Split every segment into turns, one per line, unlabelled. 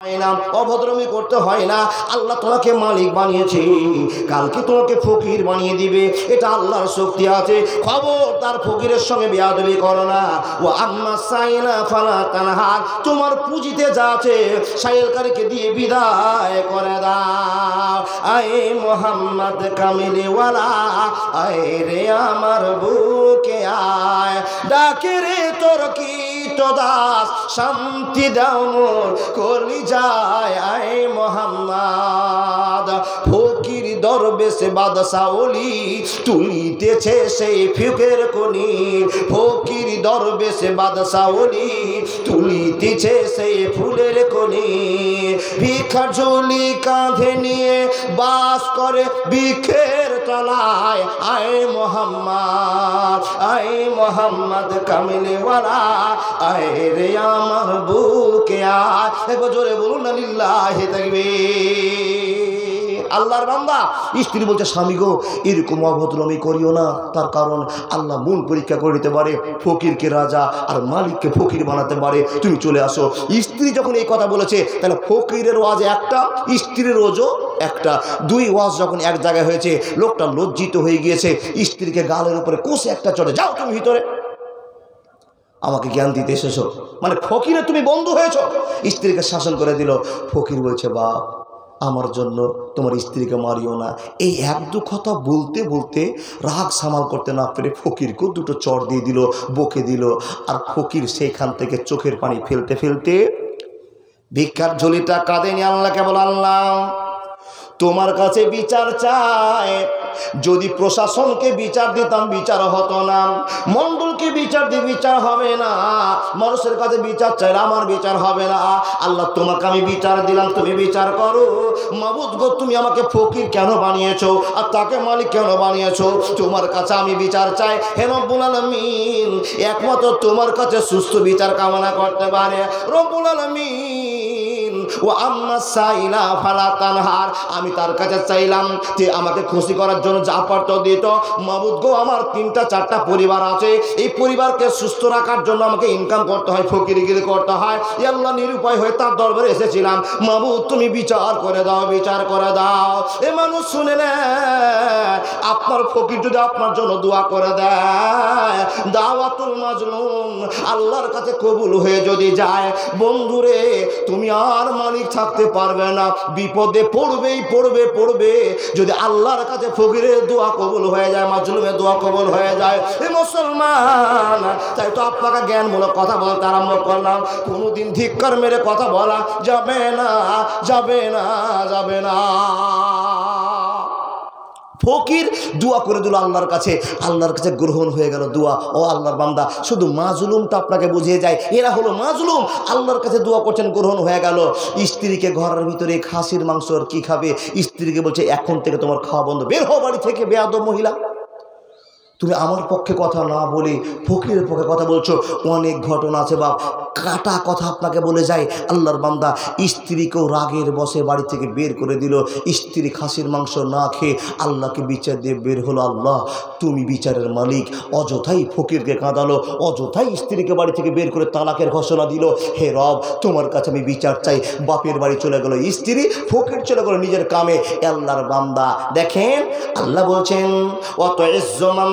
না, অভদ্রমি করতে হয় না। আল্লাহ তোমাকে মালিক বানিয়েছে, কালকে তোমাকে ফকির বানিয়ে দিবে, এটা আল্লাহর শক্তি আছে। খবরদার ফকিরের সঙ্গে বেয়াদবি করো না। ও আম্মা সাইনা ফালা তানহার, তোমার পুঁজিতে যা আছে সাইলকারীকে দিয়ে বিদায় করে দাও। আয়ে মোহাম্মদ কামিলিওয়ালা, আয় রে আমার বুকে আয়, ডাকে রে তোর কীট দাস, শান্তি দাও মোর কলিজায়। আয় মোহাম্মদ, ফকির দরবেশ বাদশা ওলি তুলিতেছে সেই ফিকের কনি। ফকির দরবেশ বাদশা ওলি তুলিতেছে সেই ফুলের কনি। ভিক্ষার ঝুলি কাঁধে নিয়ে বাস করে বৃক্ষের তলায়। আয় মোহাম্মদ, আয় মোহাম্মদ কামিলিওয়ালা, আয় রে আমার বুকে আয়। একবার জোরে বলুন না লিল্লাহি তাকবীর। আল্লাহর বান্দা, স্ত্রী বলছে স্বামী গো এরকম অভদ্রমি করিও না, তার কারণ আল্লাহ মন পরীক্ষা করে দিতে পারে, ফকিরকে রাজা আর মালিককে ফকির বানাতে পারে, তুমি চলে আসো। স্ত্রী যখন এই কথা বলেছে, তাহলে ফকিরের ওয়াজ একটা, স্ত্রীর ওয়াজও একটা, দুই ওয়াজ যখন এক জায়গায় হয়েছে, লোকটা লজ্জিত হয়ে গিয়েছে, স্ত্রীকে গালের উপরে কষে একটা চড়ে, যাও তুমি ভিতরে, আমাকে জ্ঞান দিতে এসেছো, মানে ফকিরে তুমি বন্ধু হয়েছ। স্ত্রীকে শাসন করে দিল। ফকির বলছে বাপ, আমার জন্য তোমার স্ত্রীকে মারিও না। এই এক দু কথা বলতে বলতে রাগ সামাল করতে না পেরে ফকিরকেও দুটো চড় দিয়ে দিল, বকে দিল। আর ফকির সেইখান থেকে চোখের পানি ফেলতে ফেলতে ভিক্ষার ঝুলিটা কাঁধে নিয়ে আল্লাহকে বলে, আল্লাহ তোমার কাছে বিচার চাই। যদি প্রশাসনকে বিচার দিতাম বিচার হতো না, মন্ডলকে বিচার দিয়ে বিচার হবে না, মানুষের কাছে বিচার চাইলে আমার বিচার হবে না। আল্লাহ তোমাকে আমি বিচার দিলাম, তুমি বিচার করো। মাবুদ গো, তুমি আমাকে ফকির কেন বানিয়েছো আর তাকে মালিক কেন বানিয়েছো? তোমার কাছে আমি বিচার চাই। হে রব্বুল আলামিন, একমাত্র তোমার কাছে সুস্থ বিচার কামনা করতে পারে রব্বুল আলামিন। ও আম্মা সাইলা ফালা তানহার, আমি তার কাছে চাইলাম যে আমাকে খুশি করার জন্য যা পারত দিত। মাবুদ গো, আমার 3টা 4টা পরিবার আছে, এই পরিবারকে সুস্থ রাখার জন্য আমাকে ইনকাম করতে হয়, ফকিরগিরি করতে হয়। আল্লাহ নিরুপায় হয়ে তার দরবারে এসেছিলাম। মাবুদ তুমি বিচার করে দাও, বিচার করে দাও। এ মানুষ শুনে না, আপনার ফকির যদি আপনার জন্য দোয়া করে দেয়, দাওয়াতুল মাজলুম আল্লাহর কাছে কবুল হয়ে যদি যায়, বন্ধুরে তুমি আর মালিক থাকতে পারবে না, বিপদে পড়বেই পড়বে। যদি আল্লাহর কাছে ফকিরের দোয়া কবুল হয়ে যায়, মাজলুমের দোয়া কবুল হয়ে যায়। এ মুসলমান, তাই তো আপনাকে জ্ঞানমূলক কথা বলতে আরম্ভ করলাম। কোনোদিন ধিক্কার মেরে কথা বলা যাবে না, যাবে না, যাবে না। ফকির দোয়া করে দিল আল্লাহর কাছে, আল্লাহর কাছে গ্রহণ হয়ে গেল দোয়া। ও আল্লাহর বান্দা, শুধু মাজলুমটা আপনাকে বুঝিয়ে যায়, এরা হলো মাজলুম। আল্লাহর কাছে দোয়া করছেন, গ্রহণ হয়ে গেল। স্ত্রীকে ঘরের ভিতরে খাসির মাংস আর কি খাবে, স্ত্রীকে বলছে এখন থেকে তোমার খাওয়া বন্ধ, বের হও বাড়ি থেকে বেয়াদব মহিলা। তুমি আমার পক্ষে কথা না বলে ফকিরের পক্ষে কথা বলছো। অনেক ঘটনা আছে বাপ, কাটা কথা আপনাকে বলে যায়। আল্লাহর বান্দা স্ত্রীকেও রাগের বসে বাড়ি থেকে বের করে দিল। স্ত্রী খাসির মাংস না খেয়ে আল্লাহকে বিচার দিয়ে বের হলো। আল্লাহ তুমি বিচারের মালিক। অযথাই ফকিরকে কাঁদালো, অযথাই স্ত্রীকে বাড়ি থেকে বের করে তালাকের ঘোষণা দিল। হে রব, তোমার কাছে আমি বিচার চাই। বাপের বাড়ি চলে গেল স্ত্রী, ফকির চলে গেল নিজের কামে। আল্লাহর বান্দা দেখেন, আল্লাহ বলছেন অত ইজ্জমান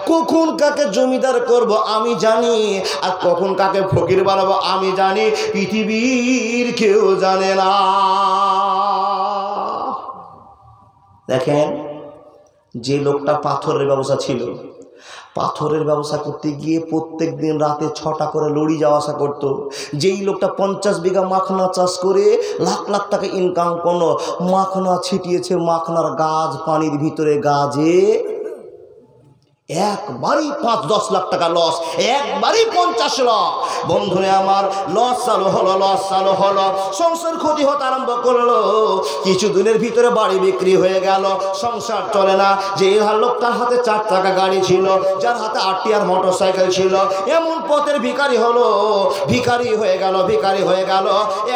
কখন কাকে জমিদার করব আমি জানি, আর কখন কাকে ফকির বানাবো আমি জানি, পৃথিবীর কেউ জানে না। দেখেন, যে লোকটা পাথরের ব্যবসা ছিল, পাথরের ব্যবসা করতে গিয়ে প্রত্যেক দিন রাতে 6টা করে লড়ি যাওয়া আসা করতো। যেই লোকটা 50 বিঘা মাখনা চাষ করে লাখ লাখ টাকা ইনকাম করলো, মাখনা ছিটিয়েছে, মাখনার গাছ পানির ভিতরে গাছে। একবারই 5-10 লাখ টাকা লস, একবারই 50 লাখ। বন্ধুরে আমার, লস চালু হলো, সংসার ক্ষতি হতে আরম্ভ করলো। কিছুদিনের ভিতরে বাড়ি বিক্রি হয়ে গেল, সংসার চলে না। যে লোকটার হাতে 4 চাকা গাড়ি ছিল, যার হাতে 8টি আর মোটরসাইকেল ছিল, এমন পথের ভিখারি হলো, ভিখারি হয়ে গেল।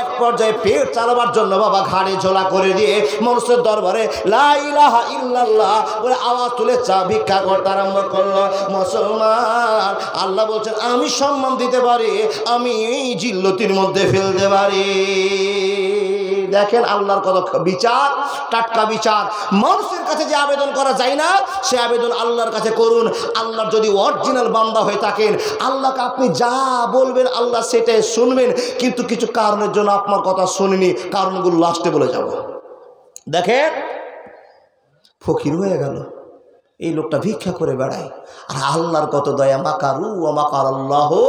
এক পর্যায়ে পেট চালাবার জন্য বাবা ঘাড়ে ঝোলা করে দিয়ে মানুষের দরবারে লা ইলাহা ইল্লাল্লাহ বলে আওয়াজ তুলে চা ভিক্ষা করতে আরম্ভ করলো। মুসলমান, আল্লাহ বলছেন আমি সম্মান দিতে পারি, আমি জিল্লতির মধ্যে ফেলতে পারি। দেখেন আল্লাহর কত বিচার, টাটকা বিচার। মানুষের কাছে যে আবেদন করা যায় না, সে আবেদন আল্লাহর কাছে করুন। আল্লাহর যদি অরিজিনাল বান্দা হয়ে থাকেন, আল্লাহকে আপনি যা বলবেন আল্লাহ সেটাই শুনবেন। কিন্তু কিছু কারণের জন্য আপনার কথা শুনিনি, কারণগুলো লাস্টে বলে যাব। দেখেন ফকির হয়ে গেল, এই লোকটা ভিক্ষা করে বেড়ায়, আর আল্লাহর কত দয়া। মাকারু ওয়া মাকার আল্লাহু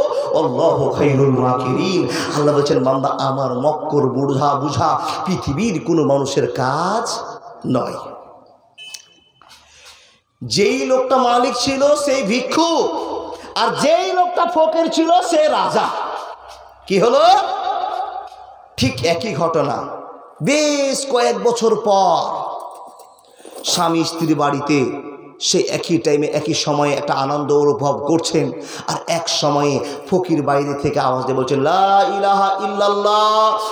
আল্লাহু খায়রুল মাকিরিন। আল্লাহ বলেছেন বান্দা আমার মক্কর বুঝা পৃথিবীর কোনো মানুষের কাজ নয়। যেই লোকটা মালিক ছিল সেই ভিক্ষুক, আর যেই লোকটা ফকির ছিল সে রাজা। কি হলো? ঠিক একই ঘটনা। বেশ কয়েক বছর পর স্বামী স্ত্রী বাড়িতে সে একই টাইমে একই সময়ে একটা আনন্দ অনুভব করছেন। আর এক সময়ে ফকির বাইরে থেকে আওয়াজ দিয়ে বলছেন লা ইলাহা ইল্লাল্লাহ,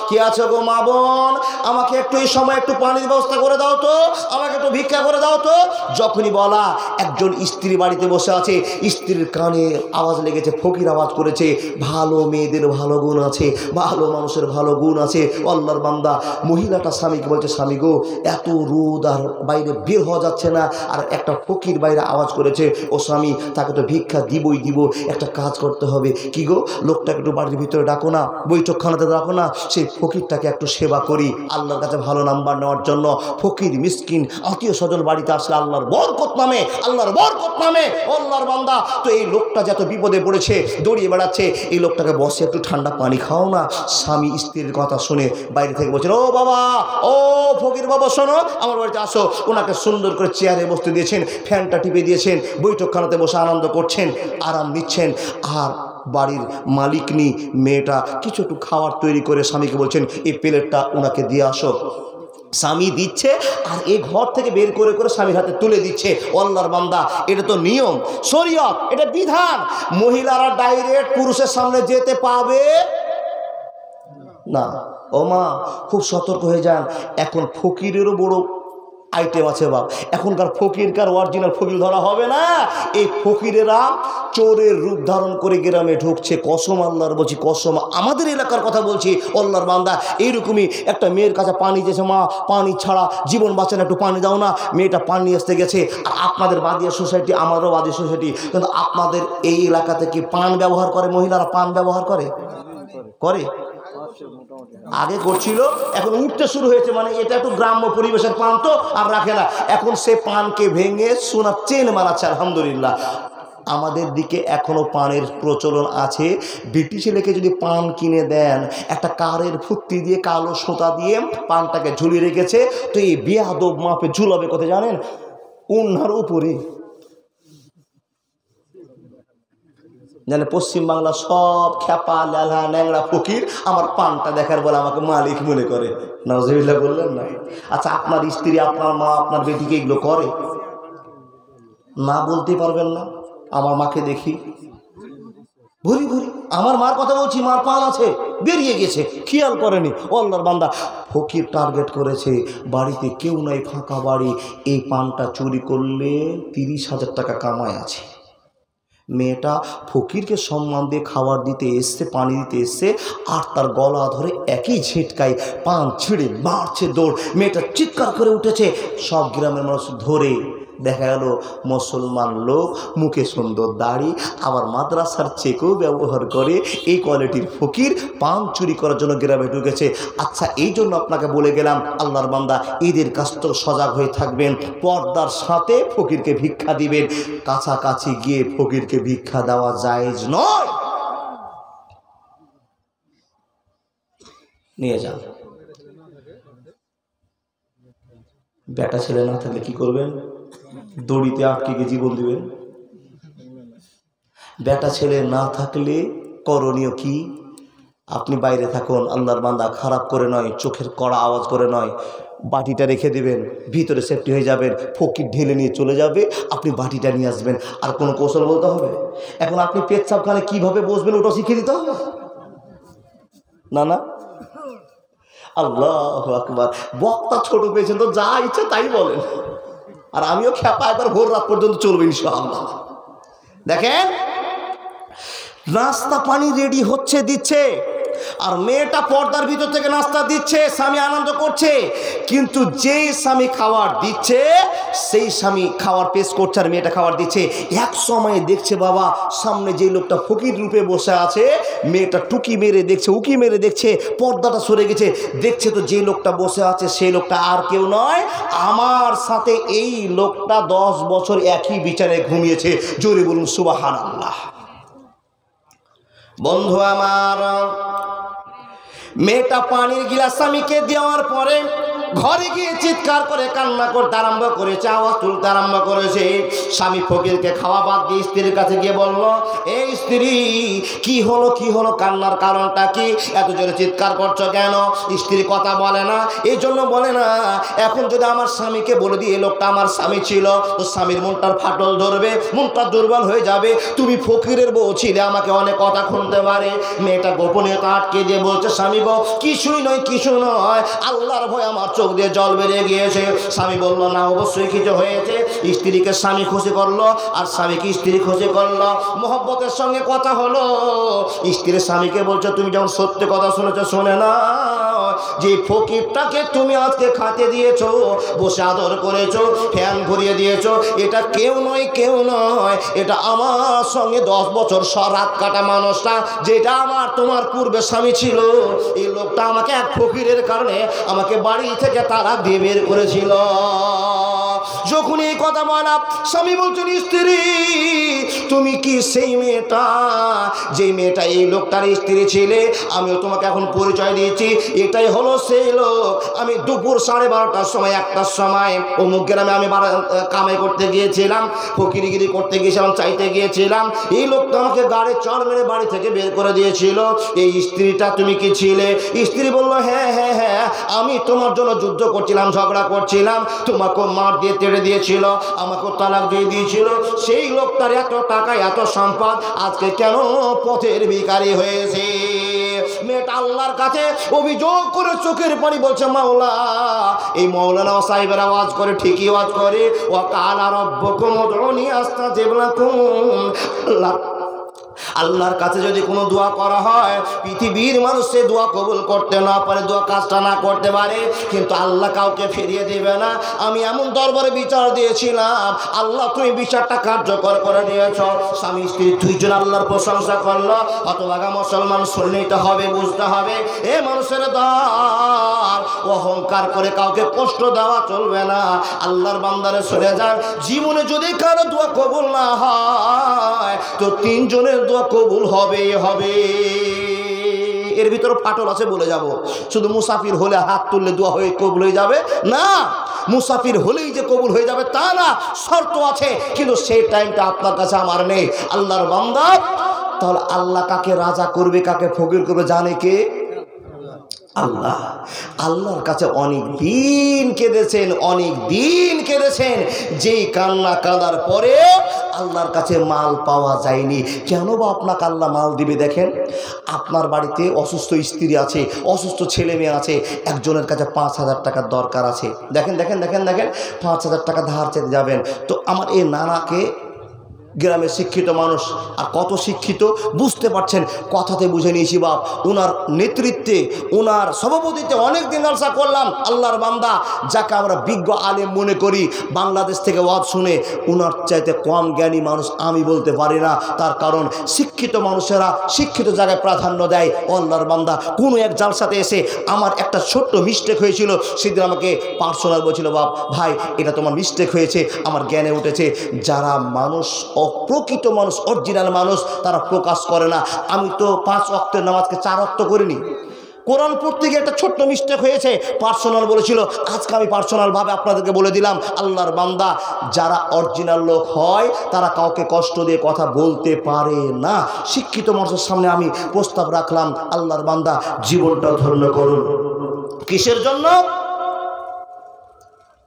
কে আছে গো মা বোন, আমাকে একটু এই সময় একটু পানির ব্যবস্থা করে দাও তো, আমাকে একটু ভিক্ষা করে দাও তো। যখনই বলা, একজন স্ত্রী বাড়িতে বসে আছে, স্ত্রীর কানে আওয়াজ লেগেছে, ফকির আওয়াজ করেছে। ভালো মেয়েদের ভালো গুণ আছে, ভালো মানুষের ভালো গুণ আছে। আল্লাহর বান্দা মহিলাটা স্বামীকে বলছে স্বামী গো, এত রোদ আর বাইরে বের হওয়া যাচ্ছে না, আর একটা ফকির বাইরে আওয়াজ করেছে, ও স্বামী তাকে তো ভিক্ষা দিবই দিব, একটা কাজ করতে হবে। কি গো, লোকটাকে একটু বাড়ির ভিতরে ডাকো না, বৈঠকখানাতে ডাকো না, সেই ফকিরটাকে একটু সেবা করি আল্লাহর কাছে ভালো নাম্বার নেওয়ার জন্য। ফকির মিসকিন আত্মীয় স্বজন বাড়িতে আসলে আল্লাহর বরকত নামে, আল্লাহর বান্দা। তো এই লোকটা যত বিপদে পড়েছে, দৌড়িয়ে বেড়াচ্ছে, এই লোকটাকে বসে একটু ঠান্ডা পানি খাও না। স্বামী স্ত্রীর কথা শুনে বাইরে থেকে বলছেন ও বাবা, ও ফকির বাবা শোনো, আমার বাড়িতে আসো। ওনাকে সুন্দর করে চেয়ারে বসতে দিয়েছেন, ফ্যানটা টিপে দিয়েছেন, বৈঠকখানাতে বসে আনন্দ করছেন, আরাম নিচ্ছেন। আর বাড়ির মালিকনি মেয়েটা কিছু একটু খাবার তৈরি করে স্বামীকে বলছেন এই প্লেটটা ওনাকে দিয়ে আসো। স্বামী দিচ্ছে, আর এই ঘর থেকে বের করে করে স্বামীর হাতে তুলে দিচ্ছে। আল্লাহর বান্দা, এটা তো নিয়ম, শরীয়ত, এটা বিধান। মহিলারা ডাইরেক্ট পুরুষের সামনে যেতে পাবে না। ও মা, খুব সতর্ক হয়ে যান। এখন ফকিরেরও বড় আইটেম আছে বাপ। এখনকার ফকিরকার অরিজিনাল ফকির ধরা হবে না। এই ফকিরেরা চোরের রূপ ধারণ করে গ্রামে ঢুকছে। কসম আল্লাহর বলছি, কসম, আমাদের এলাকার কথা বলছি। আল্লাহর বান্দা, এইরকমই একটা মেয়ের কাছে পানি চেয়েছে, মা পানি ছাড়া জীবন বাঁচে না, একটু পানি দাও না। মেয়েটা পানি আসতে গেছে। আর আপনাদের বাদিয়া সোসাইটি, আমারও বাদিয়া সোসাইটি, কিন্তু আপনাদের এই এলাকাতে কি পান ব্যবহার করে? মহিলারা পান ব্যবহার করে? আগে করছিল, এখন উঠতে শুরু হয়েছে। মানে এটা একটু গ্রাম্য পরিবেশের পান তো আর রাখে না। এখন সে পানকে ভেঙে সোনার চেন বানাচ্ছে। আলহামদুলিল্লাহ, আমাদের দিকে এখনো পানের প্রচলন আছে। ব্রিটিশ ছেলেকে যদি পান কিনে দেন, একটা কারের ফুত্তি দিয়ে কালো সুতা দিয়ে পানটাকে ঝুলিয়ে রেখেছে। তো এই বেয়াদব মাপে ঝুলাবে কোথায় জানেন? উন্নার উপরে। জানে পশ্চিমবাংলা সব খেপা লেলা ন্যাংরা ফকির আমার পানটা দেখার বলে আমাকে মালিক মনে করে। নাউজুবিল্লাহ বললেন না? আচ্ছা, আপনার স্ত্রী, আপনার মা, আপনার বেটিকে এগুলো করে? না বলতে পারবেন না? আমার মাকে দেখি ভরি ভরি, আমার মার কথা বলছি, মার পান আছে, বেরিয়ে গেছে, খেয়াল করেনি। আল্লাহর বান্দা, ফকির টার্গেট করেছে, বাড়িতে কেউ নাই, ফাঁকা বাড়ি। এই পানটা চুরি করলে 30,000 টাকা কামাই আছে। মেয়েটা ফকিরকে সম্মান দিয়ে খাবার দিতে এসছে, পানি দিতে এসছে, আর তার গলা ধরে একই ঝিটকায় পান ছিঁড়ে মারছে দৌড়। মেয়েটা চিৎকার করে উঠেছে। সব গ্রামের মানুষ ধরে, দেখা গেল মুসলমান লোক, মুখে সুন্দর দাড়ি, আবার মাদ্রাসার চেকেও ব্যবহার করে, এই কোয়ালিটির ফকির পান চুরি করার জন্য গ্রামে ঢুকেছে। আচ্ছা, এই জন্য আপনাকে বলে গেলাম আল্লাহর বান্দা, ঈদের কাছ থেকে সজাগ হয়ে থাকবেন। পর্দার সাথে ফকিরকে ভিক্ষা দিবেন। কাছাকাছি গিয়ে ফকিরকে ভিক্ষা দেওয়া জায়েজ নয়। নিয়ে যান। বেটা ছেলে না থাকলে কি করবেন? দড়িতে আটকে গিয়ে জীবন দিবেন। বেটা ছেলে না থাকলে করণীয় কি? আপনি বাইরে থাকুন, আল্লাহর বান্দা, খারাপ করে নয়, চোখের কড়া আওয়াজ করে নয়, বাটিটা রেখে দেবেন, ভিতরে সেফটি হয়ে যাবেন, ফকির ঢেলে নিয়ে চলে যাবে, আপনি বাটিটা নিয়ে আসবেন। আর কোনো কৌশল বলতে হবে? এখন আপনি পেচ্ছাপখানে কীভাবে বসবেন ওটা শিখিয়ে দিতে হবে না? না, আল্লাহু আকবার। বক্তা ছোট পেয়েছেন তো যা ইচ্ছা তাই বলেন, আর আমিও খেপা একবার ভোর রাত পর্যন্ত চলবে ইনশাআল্লাহ। দেখেন, নাস্তা পানি রেডি হচ্ছে, দিচ্ছে, আর মেয়েটা পর্দার ভিতর থেকে নাস্তা দিচ্ছে, স্বামী আনন্দ করছে। কিন্তু যেই স্বামী খাবার দিচ্ছে, সেই স্বামী খাবার পেশ করছে আর মেয়েটা খাবার দিচ্ছে, এক সময় দেখছে বাবা সামনে যে লোকটা ফকির রূপে বসে আছে, মেয়েটা টুকি মেরে দেখছে, উকি মেরে দেখছে, পর্দাটা সরে গেছে, দেখছে তো যে লোকটা বসে আছে সেই লোকটা আর কেউ নয়, আমার সাথে এই লোকটা 10 বছর একই বিছানায় ঘুমিয়েছে। জোরে বলুন সুবহানাল্লাহ। বন্ধু আমার, মেয়েটা পানির গিলাস স্বামীকে দেওয়ার পরে ঘরে গিয়ে চিৎকার করে কান্না করতে আরম্ভ করেছে, আওয়াজ তুলতে আরম্ভ করেছে। স্বামী ফকিরকে খাওয়া বাদ দিয়ে স্ত্রীর কাছে গিয়ে বলল, এই স্ত্রী, কি হলো, কি হলো, কান্নার কারণটা কি, এত জোরে চিৎকার করছো কেন? স্ত্রী কথা বলে না, এই জন্য বলে না, এখন যদি আমার স্বামীকে বলে দিই এই লোকটা আমার স্বামী ছিল, তো স্বামীর মনটার ফাটল ধরবে, মনটা দুর্বল হয়ে যাবে, তুমি ফকিরের বউ ছিলে, আমাকে অনেক কথা শুনতে পারে। মেয়েটা গোপনীয়তা আটকে দিয়ে বলছে, স্বামী গো, কিছুই নয়, কিছু নয়, আল্লাহর ভয় আমার চোখ দিয়ে জল বেরিয়ে গিয়েছে। স্বামী বলল, না, অবশ্যই কিছু হয়েছে। স্ত্রীকে স্বামী খুশি করলো আর স্বামীকে স্ত্রী খুশি করলো, মহব্বতের সঙ্গে কথা হলো। স্ত্রী স্বামীকে বলছে, তুমি যখন সত্যি কথা শুনেছো, শোনে না, যে ফকিরটাকে তুমি আজকে খাতে দিয়েছো, বসে আদর করেছো, ফ্যান ঘুরিয়ে দিয়েছো, এটা কেউ নয়, কেউ নয়, এটা আমার সঙ্গে 10 বছর রাত কাটা মানুষটা, যেটা আমার তোমার পূর্বে স্বামী ছিল। এই লোকটা আমাকে এক ফকিরের কারণে আমাকে বাড়ি থেকে তালাক দিয়ে বের করেছিল। যখন এই কথা বলা, স্বামী বলছেন, স্ত্রী, তুমি কি সেই মেয়েটা, যে মেয়েটা এই লোকটার স্ত্রী ছিলে? আমিও তোমাকে এখন পরিচয় দিয়েছি, এটাই হলো সেই লোক। আমি দুপুর 12:30টার সময়, 1টার সময় অমুক গ্রামে আমি কামাই করতে গিয়েছিলাম, ফকিরিগিরি করতে গিয়েছিলাম, চাইতে গিয়েছিলাম, এই লোকটা আমাকে গাড়ি চড় মেরে বাড়ি থেকে বের করে দিয়েছিল। এই স্ত্রীটা তুমি কি ছিলে? স্ত্রী বলল, হ্যাঁ হ্যাঁ হ্যাঁ, আমি তোমার জন্য যুদ্ধ করছিলাম, ঝগড়া করছিলাম, তোমাকেও মার দিয়ে তেড়ে দিয়েছিল, আমাকেও তালাক দিয়ে দিয়েছিল। সেই লোকটার এত টাকা, এত সম্পদ, আজকে কেন পথের ভিখারি হয়েছে? মেয়েটা আল্লাহর কাছে অভিযোগ করে চোখের পানি বলছে, মাওলা, এই মৌলানা সাহেবের আওয়াজ করে, ঠিকই আওয়াজ করে, ও কালা রব্বুকুম উদউনি আস্তাজিব লাকুম। আল্লাহর কাছে যদি কোনো দোয়া করা হয়, পৃথিবীর মানুষ সে দোয়া কবুল করতে না পারে, দোয়া কাজটা না করতে পারে, কিন্তু আল্লাহ কাউকে ফিরিয়ে দেবে না। আমি এমন দরবারে বিচার দিয়েছিলাম, আল্লাহ তুমি বিচারটা কার্যকর করে দিয়েছ। স্বামী স্ত্রী দুইজন আল্লাহর প্রশংসা করলো। হতভাগা মুসলমান শুনে নিতে হবে, বুঝতে হবে, এ মানুষের দল, অহংকার করে কাউকে কষ্ট দেওয়া চলবে না। আল্লাহর বান্দারে সরে যান, জীবনে যদি কারো দোয়া কবুল না হয়, তো 3 জনের দোয়া কবুল হবেই হবে। এর ভিতরে ফাটল আছে বলে যাব, শুধু মুসাফির হলে হাত তুললে দোয়া হয়ে কবুল হয়ে যাবে না। মুসাফির হলেই যে কবুল হয়ে যাবে তা না, শর্ত আছে, কিন্তু সেই টাইমটা আপনার কাছে আমার নেই। আল্লাহর বান্দা, তাহলে আল্লাহ কাকে রাজা করবে, কাকে ফকির করবে জানে কে? আল্লাহ। আল্লাহর কাছে অনেক দিন কেঁদেছেন, অনেক দিন কেঁদেছেন, যেই কান্না কাঁদার পরে আল্লাহর কাছে মাল পাওয়া যায়নি। কেন বা আপনাকে আল্লাহ মাল দিবে? দেখেন, আপনার বাড়িতে অসুস্থ স্ত্রী আছে, অসুস্থ ছেলে মেয়ে আছে, একজনের কাছে 5,000 টাকার দরকার আছে। দেখেন দেখেন দেখেন দেখেন 5,000 টাকা ধার চেতে যাবেন, তো আমার এই নানাকে, গ্রামের শিক্ষিত মানুষ, আর কত শিক্ষিত বুঝতে পারছেন, কথাতে বুঝে নিয়েছি বাপ, ওনার নেতৃত্বে, ওনার সভাপতিতে অনেক দিন জলসা করলাম। আল্লাহর বান্দা, যাকে আমরা বিজ্ঞ আলেম মনে করি, বাংলাদেশ থেকে ওয়াজ শুনে, ওনার চাইতে কম জ্ঞানী মানুষ আমি বলতে পারি না। তার কারণ শিক্ষিত মানুষেরা শিক্ষিত জায়গায় প্রাধান্য দেয়। আল্লাহর বান্দা কোনো এক জালসাতে এসে আমার একটা ছোট্ট মিস্টেক হয়েছিল, সেদিন আমাকে পার্সোনাল বলছিল, বাপ ভাই, এটা তোমার মিস্টেক হয়েছে, আমার জ্ঞানে উঠেছে। যারা মানুষ, প্রকৃত মানুষ, অরিজিনাল মানুষ, তারা প্রকাশ করে না। আমি তো 5 ওয়াক্তের নামাজকে 4 ওয়াক্ত করিনি, কোরআন পড়তে গিয়ে একটা ছোট্ট মিস্টেক হয়েছে, পার্সোনাল বলেছিল, আজকে আমি পার্সোনালভাবে আপনাদেরকে বলে দিলাম, আল্লাহর বান্দা যারা অরিজিনাল লোক হয় তারা কাউকে কষ্ট দিয়ে কথা বলতে পারে না। শিক্ষিত মানুষের সামনে আমি প্রস্তাব রাখলাম, আল্লাহর বান্দা জীবনটা ধন্য করুন। কিসের জন্য?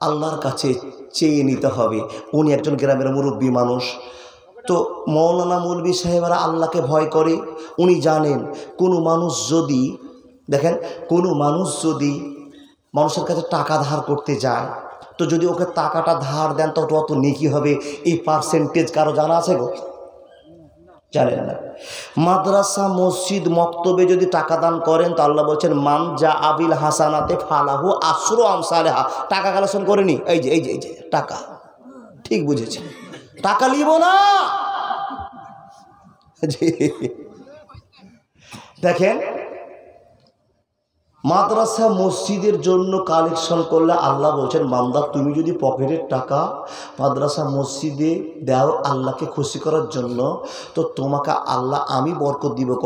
আল্লাহর কাছে চেয়ে নিতে হবে। উনি একজন গ্রামের মুরব্বী মানুষ, তো মৌলানা মৌলভী সাহেবরা আল্লাহকে ভয় করে। উনি জানেন কোনো মানুষ যদি, দেখেন, কোনো মানুষ যদি মানুষের কাছে টাকা ধার করতে যায়, তো যদি ওকে টাকাটা ধার দেন তো অত নেকি হবে, এই পার্সেন্টেজ কারো জানা আছে গো? জানেন না। মাদ্রাসা মসজিদ মক্তবে যদি টাকা দান করেন তো আল্লাহ বলছেন মান যা আবিল হাসানাতে ফালাহু আশরু আমসালেহা। টাকা কালেকশন করেনি, এই যে এই যে এই যে টাকা, ঠিক বুঝেছি, টাকা নিব না। দেখেন, মাদ্রাসা মসজিদের জন্য কালেকশন করলে আল্লাহ বলছেন বান্দা তুমি যদি পকেটের টাকা মাদ্রাসা মসজিদে দাও আল্লাহকে খুশি করার জন্য, তো তোমাকে আল্লাহ আমি বরকত দিব।